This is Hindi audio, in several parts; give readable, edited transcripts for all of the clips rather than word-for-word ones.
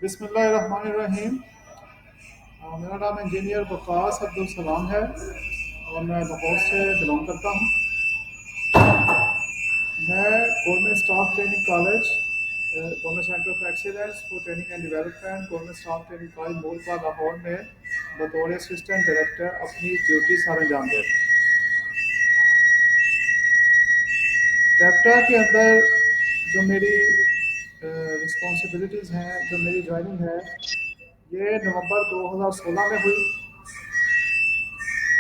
बिस्मिल्लाहिर्रहमानिर्रहीम। मेरा नाम इंजीनियर वकास अब्दुल सलाम है और मैं लाहौर से बिलोंग करता हूँ। मैं government staff training college, government centre of excellence for training and development, government staff training college Morpa Lahore में बतौर असिस्टेंट डायरेक्टर अपनी ड्यूटी सर अंजाम दे रहा हूँ। कैप्टा के अंदर जो मेरी रिस्पॉन्सिबिलिटीज़ हैं, जो मेरी ज्वाइनिंग है, ये नवंबर 2016 में हुई।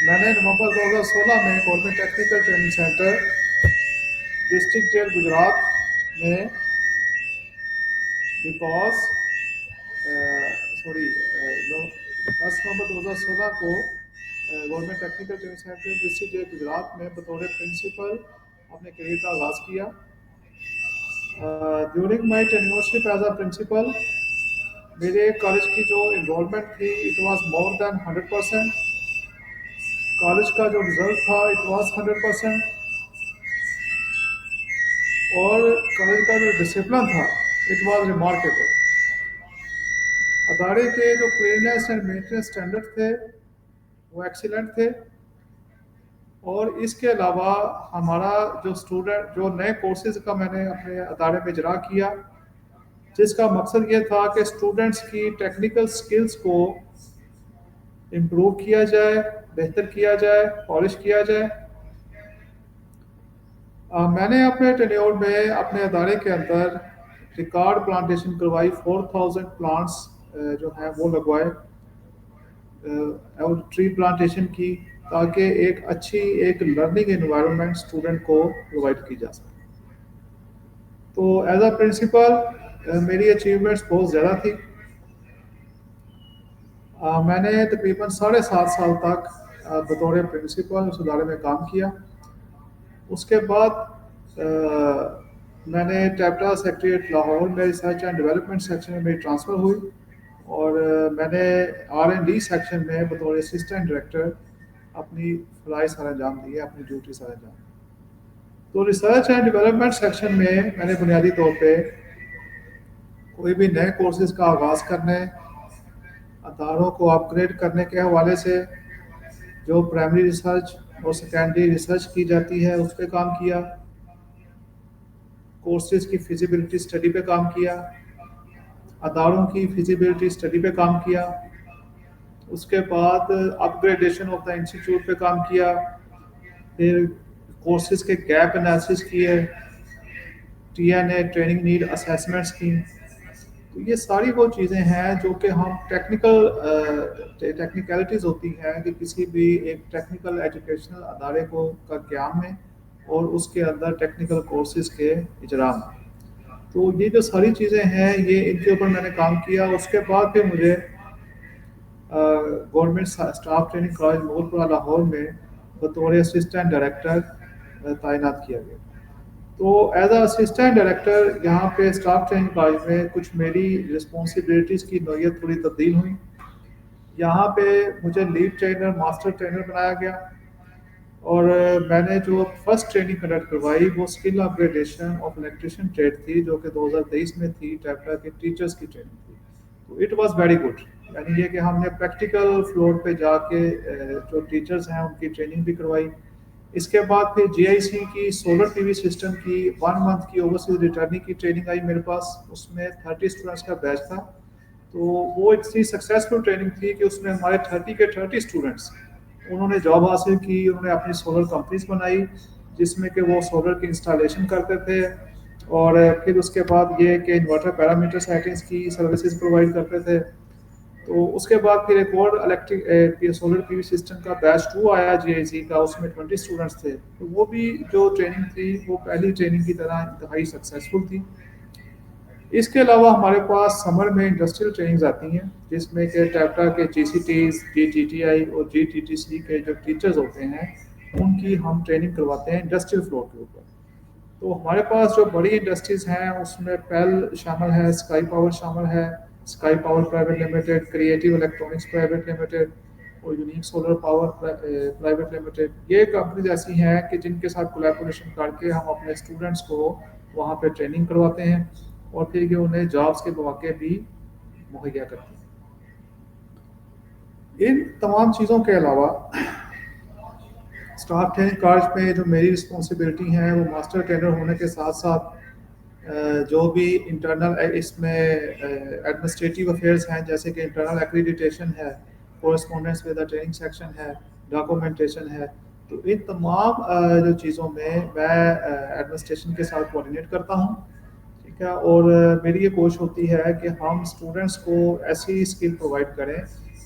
मैंने नवंबर 2016 में government technical training centre district jail Gujrat में बिकॉज सॉरी 10 नवंबर 2016 को government technical training centre district jail Gujrat में बतौर प्रिंसिपल अपने करियर का आगाज़ किया। During my tenureship as a principal मेरे कॉलेज की जो इन्रोलमेंट थी it was more than 100%। College का जो रिजल्ट था इट वाज 100%। और कॉलेज का जो डिसिप्लिन था इट वाज रिमार्केबल। अदारे के जो क्लीननेस एंड मेंटेनेंस स्टैंडर्ड थे वो एक्सीलेंट थे। और इसके अलावा हमारा जो स्टूडेंट जो नए कोर्सेज का मैंने अपने अदारे में इजरा किया, जिसका मकसद ये था कि स्टूडेंट्स की टेक्निकल स्किल्स को इम्प्रूव किया जाए, बेहतर किया जाए, पॉलिश किया जाए। मैंने अपने टेन्योर में अपने अदारे के अंदर रिकॉर्ड प्लांटेशन करवाई, 4000 प्लांट्स जो हैं वो लगवाए और ट्री प्लांटेशन की, ताकि एक अच्छी एक लर्निंग एनवायरनमेंट स्टूडेंट को प्रोवाइड की जा सके। तो एज अ प्रिंसिपल मेरी अचीवमेंट्स बहुत ज़्यादा थी। मैंने तकरीबन 7.5 साल तक बतौर प्रिंसिपल उस अदारे में काम किया। उसके बाद मैंने टैप्टा सेक्रेटरीट लाहौर में रिसर्च एंड डेवलपमेंट सेक्शन में मेरी ट्रांसफ़र हुई और मैंने R&D सेक्शन में बतौर असिस्टेंट डायरेक्टर अपनी फ़राइज़ सर अंजाम दिए, अपनी ड्यूटी सर अंजाम दी। तो रिसर्च एंड डेवलपमेंट सेक्शन में मैंने बुनियादी तौर पे कोई भी नए कोर्सेज़ का आगाज़ करने, अदारों को अपग्रेड करने के हवाले से जो प्राइमरी रिसर्च और सेकेंडरी रिसर्च की जाती है उस पर काम किया, कोर्सेज़ की फिजिबिलिटी स्टडी पे काम किया, अदारों की फिजिबिलिटी स्टडी पे काम किया। उसके बाद अपग्रेडेशन ऑफ द इंस्टीट्यूट पे काम किया, फिर कोर्सेज़ के गैप एनालिसिस किए, TNA ट्रेनिंग नीड असेसमेंट्स की। तो ये सारी वो चीज़ें हैं जो कि हम टेक्निकलिटीज़ होती हैं कि किसी भी एक टेक्निकल एजुकेशनल अदारे को का क़याम में और उसके अंदर टेक्निकल कोर्सेज़ के इजरा में। तो ये जो सारी चीज़ें हैं ये इनके ऊपर मैंने काम किया। उसके बाद फिर मुझे government staff training college Morpura Lahore में बतौर असिस्टेंट डायरेक्टर तैनात किया गया। तो एज अ असिस्टेंट डायरेक्टर यहाँ पे स्टाफ ट्रेनिंग कॉलेज में कुछ मेरी रिस्पॉन्सिबिलिटीज़ की नौयत थोड़ी तब्दील हुई। यहाँ पे मुझे लीड ट्रेनर, मास्टर ट्रेनर बनाया गया और मैंने जो फर्स्ट ट्रेनिंग कंडक्ट करवाई वो skill upgradation of electrician trade थी, जो कि 2023 में थी। टैप्टा के टीचर्स की ट्रेनिंग थी। तो इट वाज वेरी गुड, यानी ये कि हमने प्रैक्टिकल फ्लोर पे जाके जो टीचर्स हैं उनकी ट्रेनिंग भी करवाई। इसके बाद फिर GIC की सोलर PV सिस्टम की 1 मंथ की ओवरसीज रिटर्निंग की ट्रेनिंग आई मेरे पास। उसमें 30 स्टूडेंट्स का बैच था। तो वो इतनी सक्सेसफुल ट्रेनिंग थी कि उसमें हमारे 30 के 30 स्टूडेंट्स उन्होंने जॉब हासिल की, उन्होंने अपनी सोलर कंपनीज बनाई जिसमें कि वो सोलर की इंस्टॉलेशन करते थे और फिर उसके बाद ये कि इन्वर्टर पैरामीटर सेटिंग्स की सर्विसेज प्रोवाइड करते थे। तो उसके बाद फिर एक और इलेक्ट्रिक सोलर PV सिस्टम का बैच 2 आया GIC का, उसमें 20 स्टूडेंट्स थे। तो वो भी जो ट्रेनिंग थी वो पहली ट्रेनिंग की तरह इंतहाई सक्सेसफुल थी। इसके अलावा हमारे पास समर में इंडस्ट्रियल ट्रेनिंग्स आती हैं जिसमें कि टैप्टा के GCTs, GTTI और GTTC के जो टीचर्स होते हैं उनकी हम ट्रेनिंग करवाते हैं इंडस्ट्रियल फ्लोर के ऊपर। तो हमारे पास जो बड़ी इंडस्ट्रीज़ हैं उसमें पेल शामिल है, स्काई पावर शामिल है, sky power private limited, creative electronics private limited और unique solar power private limited. ये कंपनीज ऐसी हैं कि जिनके साथ कोलैबोरेशन करके हम अपने स्टूडेंट्स को वहाँ पे ट्रेनिंग करवाते हैं और फिर ये उन्हें जॉब्स के मौके भी मुहैया करती हैं। इन तमाम चीज़ों के अलावा स्टाफ ट्रेनिंग कॉलेज में जो मेरी रिस्पॉन्सिबिलिटी है वो मास्टर ट्रेनर होने के साथ साथ जो भी इंटरनल इसमें एडमिनिस्ट्रेटिव अफेयर्स हैं, जैसे कि इंटरनल एक्रीडिटेशन है, correspondence with the training section है, डॉक्यूमेंटेशन है, तो इन तमाम जो चीज़ों में मैं एडमिनिस्ट्रेशन के साथ कोऑर्डिनेट करता हूँ। ठीक है, और मेरी ये कोशिश होती है कि हम स्टूडेंट्स को ऐसी स्किल प्रोवाइड करें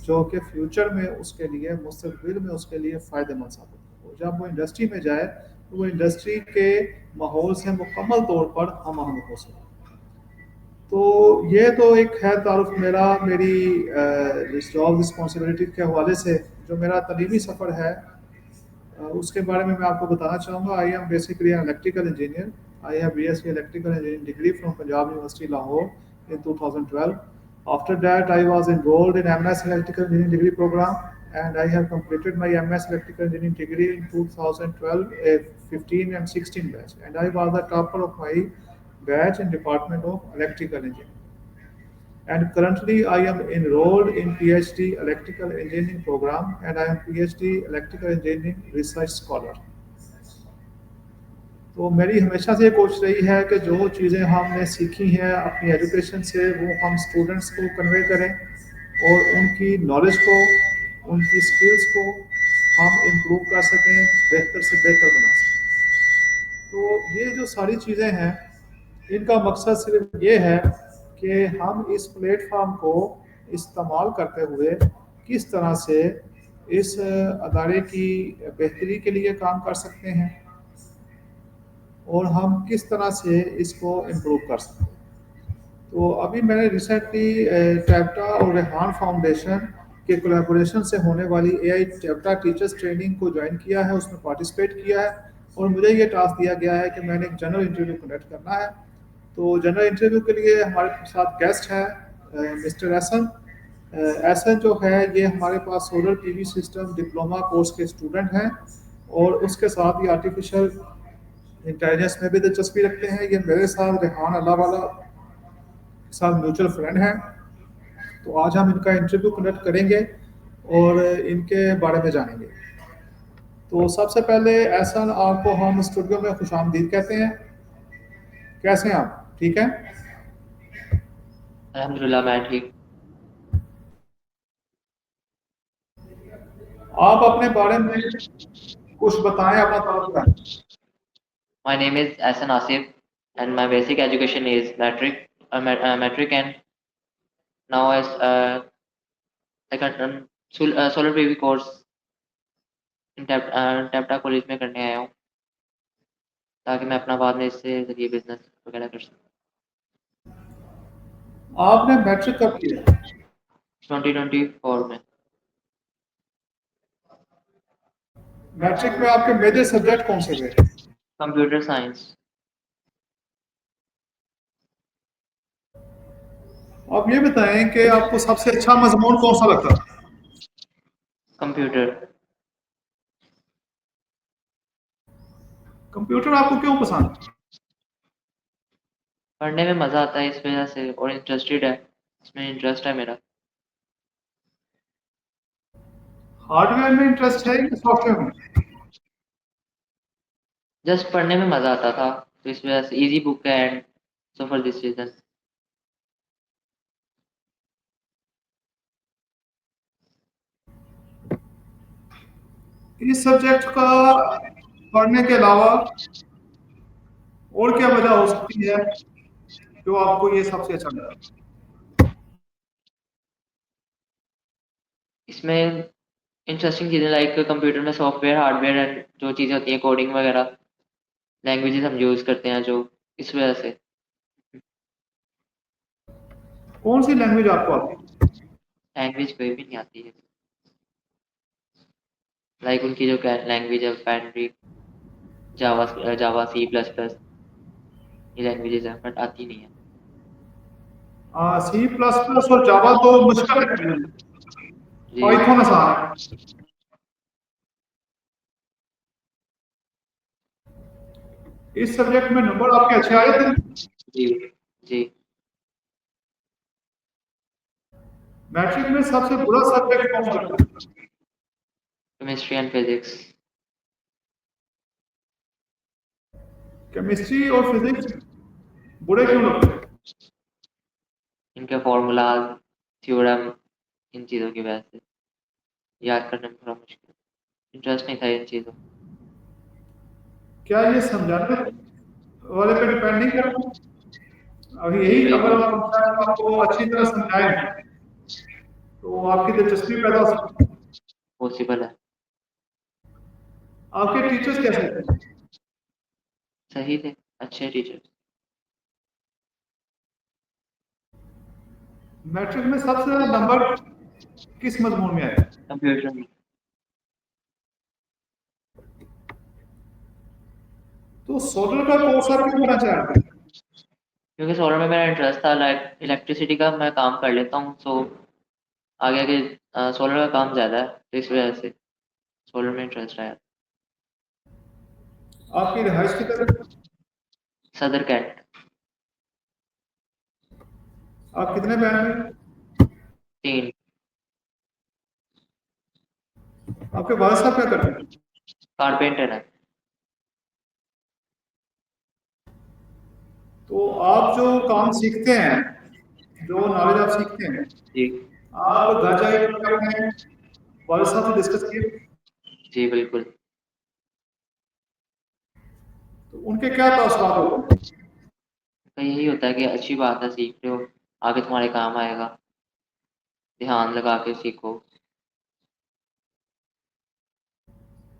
जो कि फ्यूचर में उसके लिए, मुस्तकबिल में उसके लिए फ़ायदेमंद साबित हो। जब वो इंडस्ट्री में जाए तो वो इंडस्ट्री के माहौल से मुकम्मल तौर पर हम आहंग हो सके। तो ये तो एक है तारुफ मेरा, मेरी जॉब रिस्पॉन्सिबिलिटी के हवाले से। जो मेरा तलीमी सफ़र है उसके बारे में मैं आपको बताना चाहूँगा। I am basically an electrical engineer. I have BSc electrical engineering degree from Punjab university Lahore in 2012. After that, I was enrolled in MS Electrical Engineering degree program, and I have completed my MS Electrical Engineering degree in 2012, 15 and 16 batch, and I was the topper of my batch in Department of Electrical Engineering. And currently, I am enrolled in PhD Electrical Engineering program, and I am PhD Electrical Engineering Research Scholar. तो मेरी हमेशा से ये कोशिश रही है कि जो चीज़ें हमने सीखी हैं अपनी एजुकेशन से वो हम स्टूडेंट्स को कन्वे करें, और उनकी नॉलेज को, उनकी स्किल्स को हम इम्प्रूव कर सकें, बेहतर से बेहतर बना सकें। तो ये जो सारी चीज़ें हैं, इनका मकसद सिर्फ ये है कि हम इस प्लेटफॉर्म को इस्तेमाल करते हुए किस तरह से इस अदारे की बेहतरी के लिए काम कर सकते हैं, और हम किस तरह से इसको इम्प्रूव कर सकते हैं। तो अभी मैंने रिसेंटली टैप्टा और रेहान फाउंडेशन के कोलैबोरेशन से होने वाली AI टैप्टा टीचर्स ट्रेनिंग को ज्वाइन किया है, उसमें पार्टिसिपेट किया है, और मुझे ये टास्क दिया गया है कि मैंने एक जनरल इंटरव्यू कंडक्ट करना है। तो जनरल इंटरव्यू के लिए हमारे साथ गेस्ट है मिस्टर एसन। एसन जो है ये हमारे पास solar PV system diploma course के स्टूडेंट हैं, और उसके साथ ही आर्टिफिशियल इंटेलिजेंस में भी दिलचस्पी रखते हैं। ये मेरे साथ रेहान अल्लाह वाला के साथ म्यूचुअल फ्रेंड हैं। तो आज हम इनका इंटरव्यू कंडक्ट करेंगे और इनके बारे में जानेंगे। तो सबसे पहले एहसन, आपको हम स्टूडियो में खुशामदीद कहते हैं। कैसे हैं आप? ठीक हैं? अल्हम्दुलिल्लाह मैं ठीक। आप अपने बारे में कुछ बताएं, अपना तारुफ कराएं। My name is Ahsan Asif and my basic education is metric and now as I can solar PV course in टैप्टा कॉलेज में करने आया हूँ ताकि मैं अपना बाद में इससे जरिए बिजनेस वगैरह कर सकूँ। आपने मैट्रिक कब किया? 2024 में। मैट्रिक में आपके मेजर सब्जेक्ट कौन से थे? Computer science. आप ये बताएं कि आपको सबसे अच्छा मजमून कौन सा लगता था? कंप्यूटर। कंप्यूटर आपको क्यों पसंद है? पढ़ने में मज़ा आता है इस वजह से, और इंटरेस्टेड है, इसमें इंटरेस्ट है मेरा। हार्डवेयर में इंटरेस्ट है कि सॉफ्टवेयर में? जस्ट पढ़ने में मज़ा आता था तो इस वजह से इजी बुक है and so for this reason. इस सब्जेक्ट का पढ़ने के अलावा और क्या वजह हो सकती है जो आपको ये सबसे अच्छा लगा? इसमें इंटरेस्टिंग चीज़ें लाइक कंप्यूटर में सॉफ्टवेयर हार्डवेयर एंड जो चीज़ें होती हैं कोडिंग वगैरह, लैंग्वेजेस हम यूज़ करते हैं जो, इस वजह से। कौन सी लैंग्वेज आपको आती है? लैंग्वेज कोई भी नहीं आती है, लाइक उनकी जो लैंग्वेज है पैनरी, जावा C++, ये लैंग्वेजेस हैं बट आती नहीं है। C++ और जावा तो मुश्किल है, जी। पाइथन आसान है। इस सब्जेक्ट में नंबर आपके अच्छे आए थे? जी। जी। मैट्रिक में सबसे बुरा सब्जेक्ट कौन सा लगता है? Chemistry and physics. केमिस्ट्री और फिजिक्स बुरे क्यों लगते हैं? इनके फॉर्मूलाज, थ्योरम, इन चीज़ों की वजह से याद करने में थोड़ा मुश्किल, इंटरेस्ट नहीं था इन चीज़ों। क्या ये समझाने वाले पे डिपेंड नहीं करता? अब जी यही अगर बिल्कुल। आप आपको अच्छी तरह समझाएं तो आपकी दिलचस्पी पैदा हो सकती है। पॉसिबल है। आपके टीचर्स कैसे थे? सही थे, अच्छे टीचर। मैट्रिक में सबसे ज्यादा नंबर किस मजमून में आए? कंप्यूटर में। तो सोलर का कोर्स आप क्यों करना चाह रहे हैं? क्योंकि सोलर में मेरा इंटरेस्ट था, लाइक इलेक्ट्रिसिटी का मैं काम कर लेता हूँ, सो आगे के सोलर का काम ज़्यादा है, तो इस वजह से सोलर में इंटरेस्ट आया। आपकी रिहाइश की तरफ सदर कैंट। आप कितने बहन हैं? 3। आपके वाले साहब क्या करते हैं? कारपेंटर है। तो आप जो काम सीखते हैं, जो नॉलेज आप सीखते हैं, जी। आप घर जाके कभी अपने वाले साहब से डिस्कस किए? जी बिल्कुल। तो उनके क्या तासुरात होते हैं? तो यही होता है कि अच्छी बात है, सीख रहे हो, आगे तुम्हारे काम आएगा, ध्यान लगा के सीखो।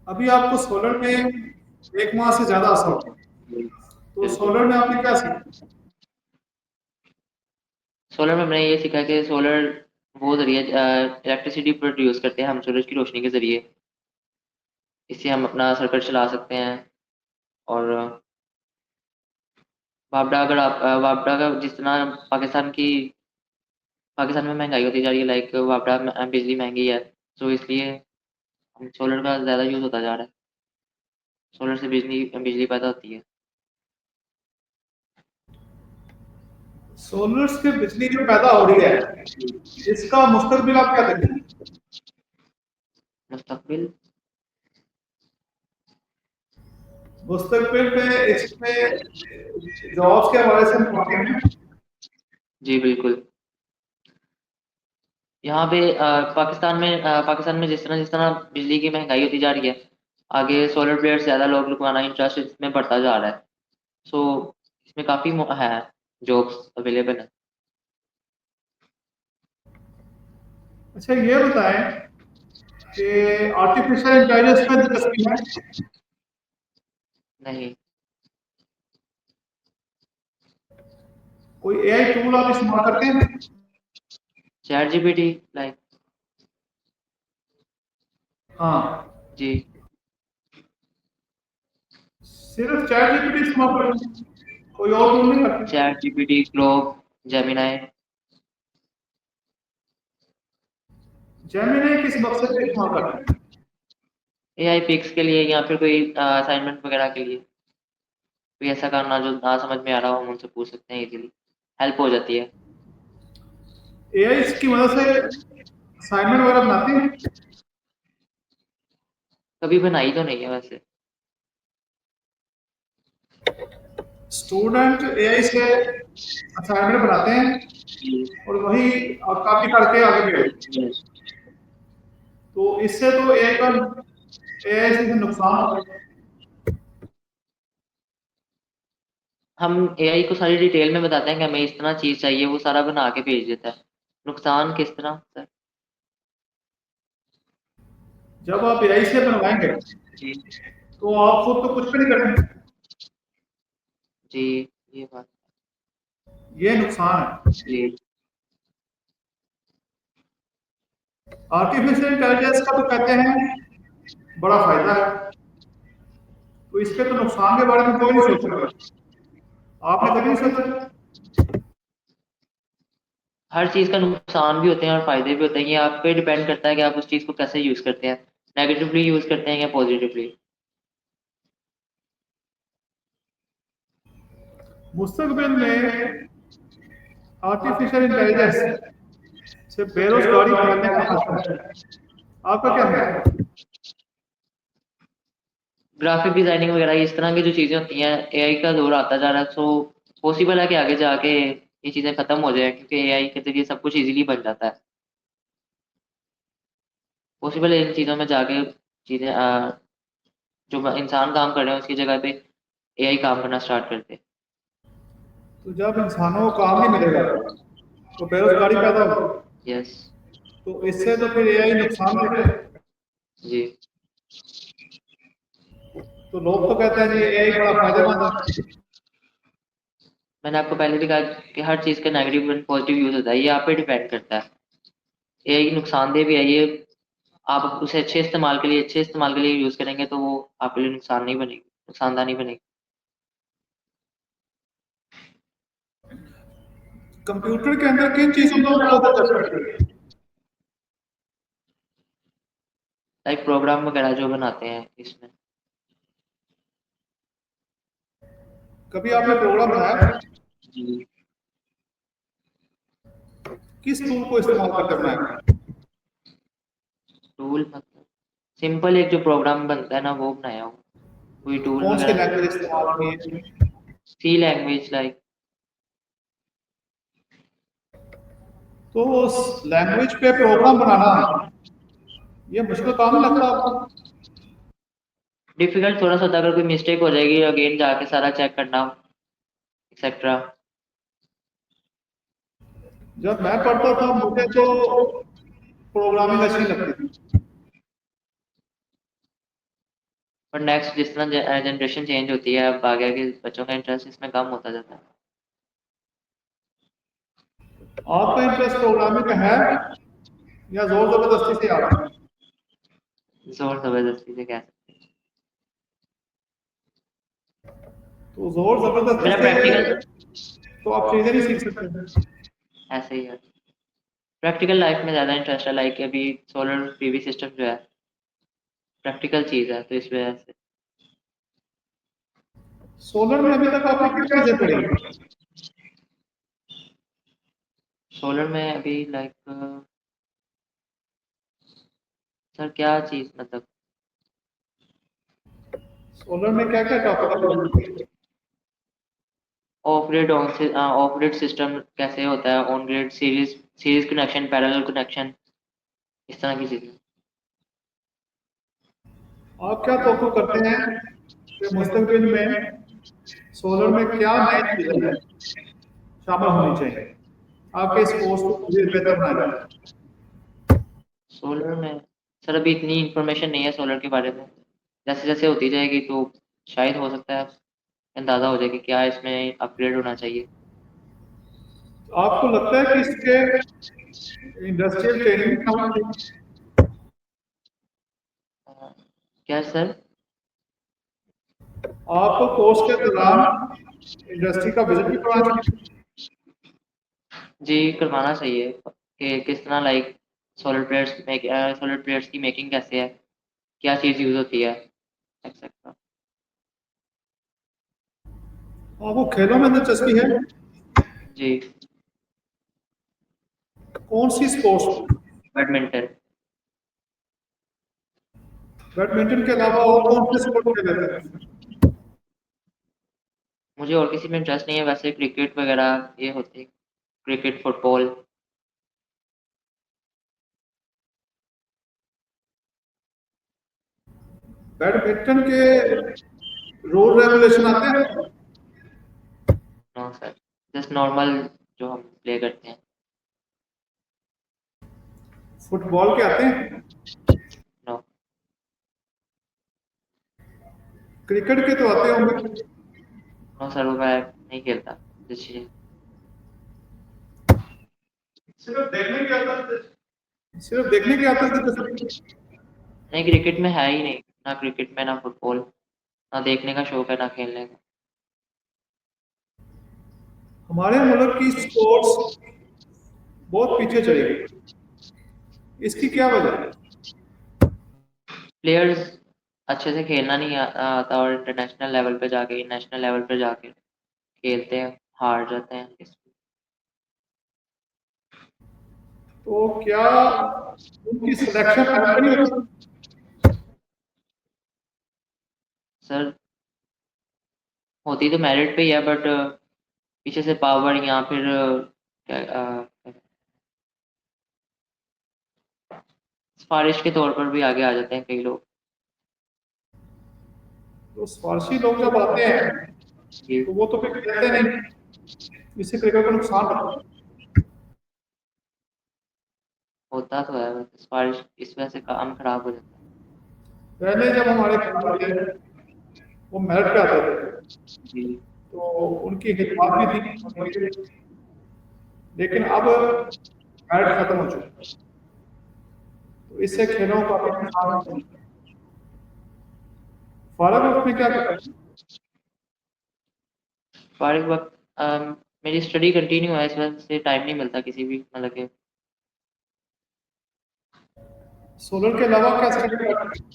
अभी आपको सोलर में 1 माह से ज़्यादा असर हो गया, तो बिल्कुल। सोलर में आपने क्या सीखा? सोलर में मैंने ये सीखा कि सोलर वो जरिए इलेक्ट्रिसिटी प्रोड्यूस करते हैं हम सूरज की रोशनी के जरिए। इससे हम अपना सर्किट चला सकते हैं। और वापडा, अगर आप वापडा का जिस तरह पाकिस्तान में महंगाई होती जा रही है, लाइक वापडा में बिजली महंगी है, तो इसलिए हम सोलर का ज़्यादा यूज़ होता जा रहा है। सोलर से बिजली बिजली पैदा होती है। सोलर से बिजली जो पैदा हो रही है, इसका मुस्तकबिल आप क्या देखते हैं? मुस्तकबिल। मुस्तकबिल में इसमें जॉब्स के हवाले से हम पढ़ते हैं। जी बिल्कुल। यहाँ पे पाकिस्तान में जिस तरह बिजली की महंगाई होती जा रही है, आगे सोलर प्लेयर्स ज़्यादा लोग लगवाना, इंटरेस्ट इसमें बढ़ता जा रहा है। सो इसमें काफ़ी है, जॉब्स अवेलेबल है। अच्छा ये बताएं कि आर्टिफिशियल इंटेलिजेंस में दिलचस्पी है? नहीं। कोई एआई टूल आप इस्तेमाल करते हैं? Chat GPT, like. हाँ। जी। सिर्फ चैट जीपीटी इस्तेमाल करते हैं, कोई और टूल नहीं करते? Chat GPT, Grok, Gemini. Gemini किस मकसद के इस्तेमाल करते हैं? एआई पिक्स के लिए या फिर कोई असाइनमेंट वगैरह के लिए, कोई ऐसा करना जो ना समझ में आ रहा हो, हम उनसे पूछ सकते हैं, इजीली हेल्प हो जाती है। एआई की मदद से असाइनमेंट वगैरह बनाते हैं? कभी बनाई तो नहीं है वैसे। स्टूडेंट एआई से असाइनमेंट बनाते हैं जी। और वही कॉपी करके आगे भेजते हैं। तो इससे तो एआई से नुकसान होता है। हम एआई को सारी डिटेल में बताते हैं कि हमें इस तरह चीज़ चाहिए, वो सारा बना के भेज देता है। नुकसान किस तरह सर? जब आप एआई से बनवाएंगे जी। तो आप खुद तो कुछ भी नहीं करेंगे। जी, ये बात। ये नुकसान है। जी। आर्टिफिशियल इंटेलिजेंस का तो कहते हैं बड़ा फायदा है, तो इसके तो नुकसान के बारे में कोई नहीं सोच रहा। आपने कभी नहीं सोचा? हर चीज़ का नुकसान भी होते हैं और फायदे भी होते हैं, ये आप पे डिपेंड करता है कि आप उस चीज़ को कैसे यूज़ करते हैं, नेगेटिवली यूज़ करते हैं या पॉजिटिवली। मुस्तकबिल में आर्टिफिशियल इंटेलिजेंस सिर्फ बेरोजगारी फैलने का खतरा है। आपका क्या ख्याल है? ग्राफिक डिजाइनिंग वगैरह इस तरह की जो चीजें होती हैं, एआई का दौर आता जा रहा है, सो पॉसिबल है कि आगे जाके ये चीजें खत्म हो जाए, क्योंकि एआई के जरिए सब कुछ इजीली बन जाता है। पॉसिबल है इन चीजों में जाके चीजें जो इंसान काम कर रहे हैं उसकी जगह पे एआई काम करना स्टार्ट करते। तो जब इंसानों को काम नहीं मिलेगा तो बेरोजगारी पैदा होगी। यस। तो इससे तो फिर एआई नुकसान देगा। जी। तो लोग तो कहते हैं जी एआई बड़ा फायदेमंद है। मैंने आपको पहले भी कहा कि हर चीज का नेगेटिव एंड पॉजिटिव यूज होता है, ये आप पे डिपेंड करता है। एआई नुकसानदेह भी है ये, आप उसे अच्छे इस्तेमाल के लिए यूज करेंगे तो वो आपके लिए नुकसान नहीं बनेगी, नुकसानदार नहीं बनेगी। कंप्यूटर के अंदर किन चीजों का उपयोग कर सकती है? लाइक प्रोग्राम वगैरह जो बनाते हैं इसमें। कभी आपने प्रोग्राम बनाया? जी। किस टूल को इस्तेमाल करके बनाया? टूल मतलब सिंपल एक जो प्रोग्राम बनता है ना वो बनाया हूँ, कोई टूल कौन सी वगैरह लैंग्वेज इस्तेमाल की नहीं। है? सी लैंग्वेज लाइक। तो उस लैंग्वेज पे प्रोग्राम बनाना ये मुश्किल काम नहीं लगता आपको? डिफिकल्ट थोड़ा सा होता है, अगर कोई मिस्टेक हो जाएगी अगेन जाके सारा चेक करना एक्सेट्रा। जब मैं पढ़ता था मुझे तो प्रोग्रामिंग अच्छी लगती थी। पर नेक्स्ट जिस तरह जनरेशन चेंज होती है, अब आगे आगे बच्चों का इंटरेस्ट इसमें कम होता जाता है। आपका इंटरेस्ट प्रोग्रामिंग में है या जोर जबरदस्ती से आ रहा है? जोर जबरदस्ती से कह सकते तो जोर हैं। जबरदस्ती मेरा से प्रैक्टिकल तो आप चीजें नहीं सीख सकते। ऐसे ही है। प्रैक्टिकल लाइफ में ज़्यादा इंटरेस्ट है, लाइक अभी सोलर पीवी सिस्टम जो है प्रैक्टिकल चीज़ है, तो इस वजह से। सोलर में अभी तक आपने क्या चीजें पढ़ी? सोलर में अभी लाइक सर क्या चीज़ मतलब। सोलर में क्या क्या टॉपिक आपने पढ़ी? ऑफ ग्रिड सिस्टम कैसे होता है, on grid, series series connection, parallel connection, इस तरह की चीज़ें। आप क्या तवक्को करते हैं कि मुस्तकबिल में सोलर में क्या नई चीजें शामिल होनी चाहिए आपके इस कोर्स को मज़ीद बेहतर बनाएगा? सोलर में सर अभी इतनी इंफॉर्मेशन नहीं है सोलर के बारे में, जैसे जैसे होती जाएगी तो शायद हो सकता है अंदाज़ा हो जाए कि क्या इसमें अपग्रेड होना चाहिए। आपको लगता है कि इसके इंडस्ट्रियल ट्रेनिंग भी होनी चाहिए? क्या सर? आपको कोर्स के दौरान इंडस्ट्री का विजिट भी करवाना चाहिए? जी करवाना चाहिए कि किस तरह लाइक सोलर प्लेयर्स की मेकिंग कैसे है, क्या चीज़ यूज़ होती है, एक्सेट्रा। आपको खेलों में दिलचस्पी है? जी। कौन सी स्पोर्ट्स में? बैडमिंटन। बैडमिंटन के अलावा और कौन से स्पोर्ट खेले थे? मुझे और किसी में इंटरेस्ट नहीं है, वैसे क्रिकेट वगैरह ये होते, क्रिकेट, फुटबॉल। बैडमिंटन के रूल रेगुलेशन आते हैं? नो सर, जस्ट नॉर्मल जो हम प्ले करते हैं। फुटबॉल के आते हैं? नो। क्रिकेट के तो आते होंगे। नो सर, वो मैं नहीं खेलता जिस चीज़। सिर्फ देखने के आता है? सिर्फ देखने के आता है? नहीं, क्रिकेट में है ही नहीं, ना क्रिकेट में ना फुटबॉल, ना देखने का शौक है ना खेलने का। हमारे मुल्क की स्पोर्ट्स बहुत पीछे चली गई। इसकी क्या वजह है? प्लेयर्स अच्छे से खेलना नहीं आता, और इंटरनेशनल लेवल पे जाके नेशनल लेवल पे जाके खेलते हैं, हार जाते हैं। तो क्या उनकी सिलेक्शन मेरिट पे नहीं होती? सर होती तो मेरिट पे ही है, बट पीछे से पावर या फिर क्या सिफारिश के तौर पर भी आगे आ जाते हैं कई लोग। तो सिफारशी लोग जब आते हैं जी। तो वो तो फिर कहते नहीं, इससे क्रिकेट को नुकसान होता है। होता तो है, बस सिफारिश इस वजह से काम खराब हो जाता है। पहले जब हमारे खिलाड़ी थे वो मेरिट पे आते थे, जी। तो उनकी खिदमत भी थी उनके लिए। लेकिन अब मेरिट खत्म हो चुका है, तो इससे खेलों का भी नुकसान होता है। फारग वक्त में क्या करते हैं? फारिग वक्त मेरी स्टडी कंटिन्यू है, इस वजह से टाइम नहीं मिलता किसी भी मतलब के। सोलर के अलावा क्या स्टडी करते हैं?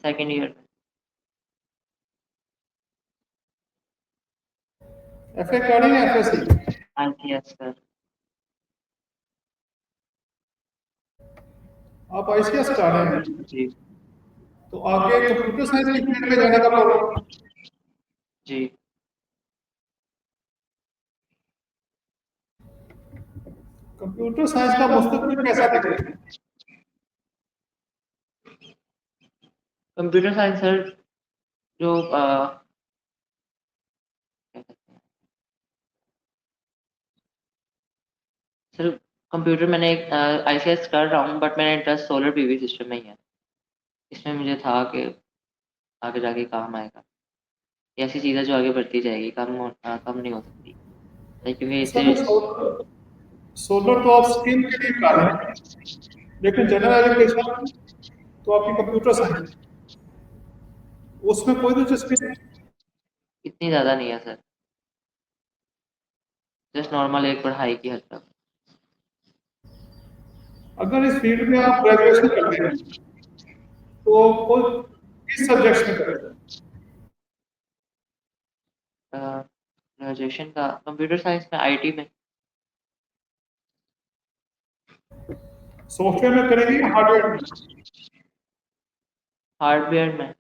सेकेंड ईयर में। एफए कर रहे हैं या एफएससी? ICS sir. आप आईसीएस कर रहे हैं, जी। तो आगे कंप्यूटर साइंस की फील्ड में जाने का प्रोग्राम? जी। कंप्यूटर साइंस का मुस्तकबिल कैसा दिखता है? कंप्यूटर साइंस सर, जो क्या कहते हैं सर, कंप्यूटर मैंने आईसीएस कर रहा हूँ, बट मेरा इंटरेस्ट सोलर पीवी सिस्टम में ही है। इसमें मुझे था कि आगे जाके काम आएगा। ये ऐसी चीज़ है जो आगे बढ़ती जाएगी, कम नहीं हो सकती। क्योंकि असल इससे में सोलर तो आप स्किल के लिए कर रहे हैं, लेकिन जनरल एजुकेशन तो आपकी कंप्यूटर साइंस है, उसमें कोई दिलचस्पी नहीं। इतनी ज़्यादा नहीं है सर, जस्ट नॉर्मल एक पढ़ाई की हद तक। अगर इस फील्ड में आप ग्रेजुएशन करते हैं तो कोई किस सब्जेक्ट में करें? ग्रेजुएशन का कंप्यूटर साइंस में, आईटी में। सॉफ्टवेयर में करेंगे या हार्डवेयर में? हार्डवेयर में।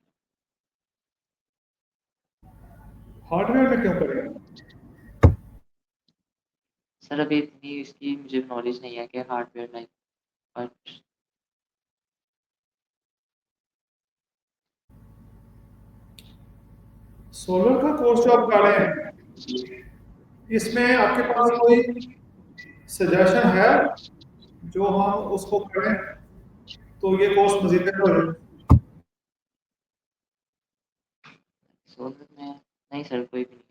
हार्डवेयर में क्यों करेंगे? सर अभी इतनी इसकी मुझे नॉलेज नहीं है कि हार्डवेयर में, बट सोलर का कोर्स जो आप कर रहे हैं, इसमें आपके पास कोई सजेशन है जो हम उसको करें तो ये कोर्स मजीद बेहतर हो जाए? सोलर में नहीं सर, कोई भी नहीं है।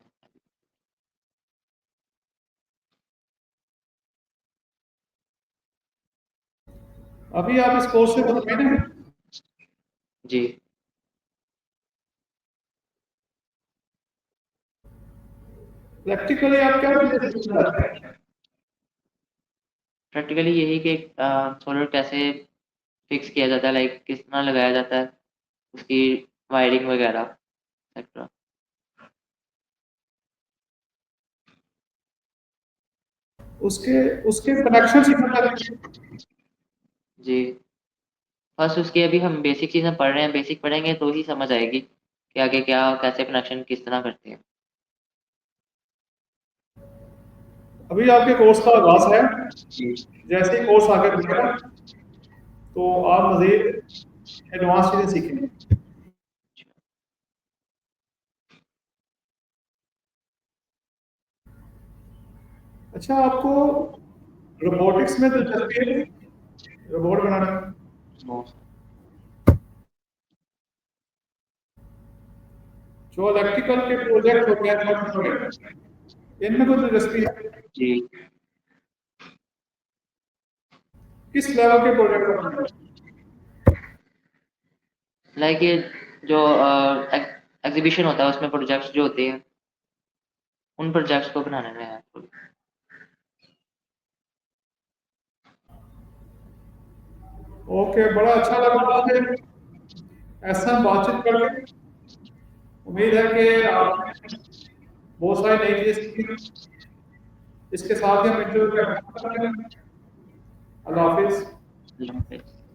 अभी आप इस कोर्स से मुतमईन हैं? जी। प्रैक्टिकली आप क्या चीजें सीखना चाहते हैं? प्रैक्टिकली यही कि सोलर कैसे फिक्स किया जाता है, लाइक किस तरह लगाया जाता है, उसकी वायरिंग वगैरह एक्सेट्रा। उसके उसके कनेक्शन सीखना चाहते हैं? जी। बस उसकी अभी हम बेसिक चीज़ें पढ़ रहे हैं, बेसिक पढ़ेंगे तो ही समझ आएगी कि आगे क्या कैसे कनेक्शन किस तरह करते हैं। अभी आपके कोर्स का आगाज है, जी। जैसे ही कोर्स आगे बढ़ेगा तो आप मजीद एडवांस चीजें सीखेंगे। अच्छा, आपको रोबोटिक्स में दिलचस्पी है? रोबोट बनाने में? नो। जो इलेक्ट्रिकल के प्रोजेक्ट होते हैं छोटे छोटे, इनमें कोई दिलचस्पी है? जी। किस लेवल के प्रोजेक्ट बनाने में? लाइक ये जो एग्जीबिशन होता है उसमें प्रोजेक्ट्स जो होते हैं, उन प्रोजेक्ट्स को बनाने में है। ओके, बड़ा अच्छा लगा मुझे ऐसा बातचीत करके। उम्मीद है कि आपने बहुत सारी नई चीजें सीखी। इसके साथ ही हम इंटरव्यू का एहतमाम करेंगे। अल्लाह हाफिज़। अल्लाह हाफ़िज़।